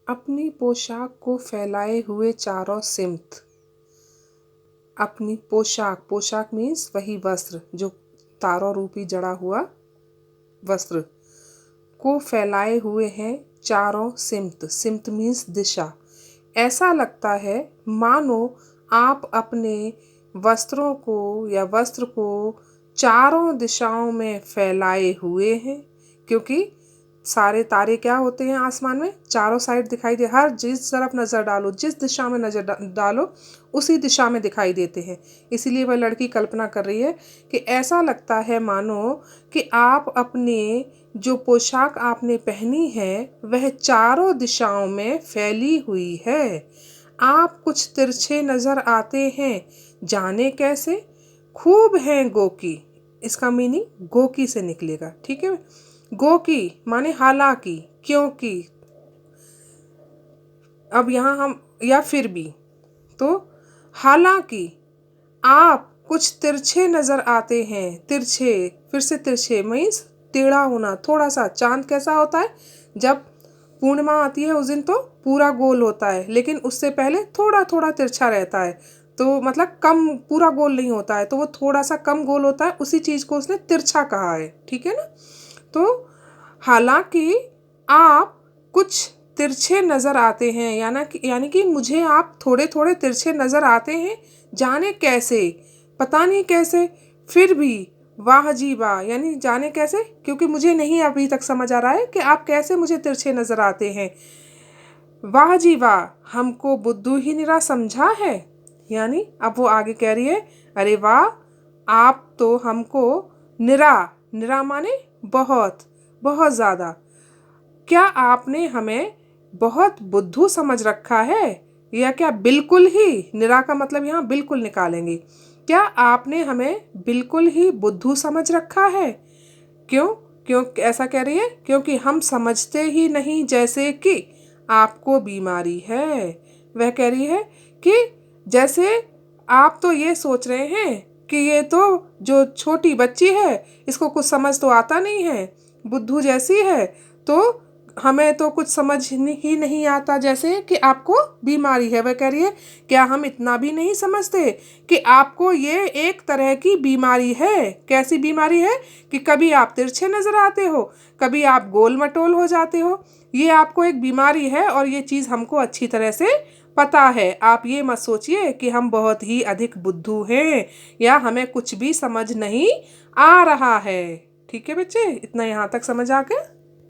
अपनी पोशाक को फैलाए हुए चारों सिमत। अपनी पोशाक, पोशाक मीन्स वही वस्त्र जो तारों रूपी जड़ा हुआ वस्त्र को फैलाए हुए हैं चारों सिमत। सिमत मीन्स दिशा। ऐसा लगता है मानो आप अपने वस्त्रों को या वस्त्र को चारों दिशाओं में फैलाए हुए हैं, क्योंकि सारे तारे क्या होते हैं आसमान में, चारों साइड दिखाई दे। हर जिस तरफ नज़र डालो, जिस दिशा में नज़र डालो उसी दिशा में दिखाई देते हैं। इसीलिए वह लड़की कल्पना कर रही है कि ऐसा लगता है मानो कि आप अपने जो पोशाक आपने पहनी है वह चारों दिशाओं में फैली हुई है। आप कुछ तिरछे नज़र आते हैं, जाने कैसे। खूब हैं गोकी, इसका मीनिंग गोकी से निकलेगा, ठीक है। गोकी माने हालांकि, क्योंकि। अब यहाँ हम या फिर भी, तो हालांकि आप कुछ तिरछे नज़र आते हैं। तिरछे, फिर से तिरछे मीन्स टेढ़ा होना थोड़ा सा। चांद कैसा होता है, जब पूर्णिमा आती है उस दिन तो पूरा गोल होता है, लेकिन उससे पहले थोड़ा थोड़ा तिरछा रहता है। तो मतलब कम, पूरा गोल नहीं होता है, तो वो थोड़ा सा कम गोल होता है। उसी चीज़ को उसने तिरछा कहा है, ठीक है ना। तो हालांकि आप कुछ तिरछे नज़र आते हैं, यानी कि मुझे आप थोड़े थोड़े तिरछे नज़र आते हैं, जाने कैसे, पता नहीं कैसे। फिर भी वाह जी वाह, यानी जाने कैसे, क्योंकि मुझे नहीं अभी तक समझ आ रहा है कि आप कैसे मुझे तिरछे नज़र आते हैं। वाह जी वाह, हमको बुद्धू ही निरा समझा है। यानी अब वो आगे कह रही है, अरे वाह, आप तो हमको निरा, निरा माने बहुत, बहुत ज़्यादा, क्या आपने हमें बहुत बुद्धू समझ रखा है, या क्या बिल्कुल ही, निरा का मतलब यहाँ बिल्कुल निकालेंगे। क्या आपने हमें बिल्कुल ही बुद्धू समझ रखा है। क्यों, क्यों ऐसा कह रही है, क्योंकि हम समझते ही नहीं जैसे कि आपको बीमारी है। वह कह रही है कि जैसे आप तो ये सोच रहे हैं कि ये तो जो छोटी बच्ची है इसको कुछ समझ तो आता नहीं है, बुद्धू जैसी है, तो हमें तो कुछ समझ ही नहीं आता जैसे कि आपको बीमारी है। वह कह रही है, क्या हम इतना भी नहीं समझते कि आपको ये एक तरह की बीमारी है। कैसी बीमारी है कि कभी आप तिरछे नज़र आते हो, कभी आप गोल मटोल हो जाते हो। ये आपको एक बीमारी है और ये चीज़ हमको अच्छी तरह से पता है। आप ये मत सोचिए कि हम बहुत ही अधिक बुद्धू हैं या हमें कुछ भी समझ नहीं आ रहा है। ठीक है बच्चे, इतना यहाँ तक समझ आ गया।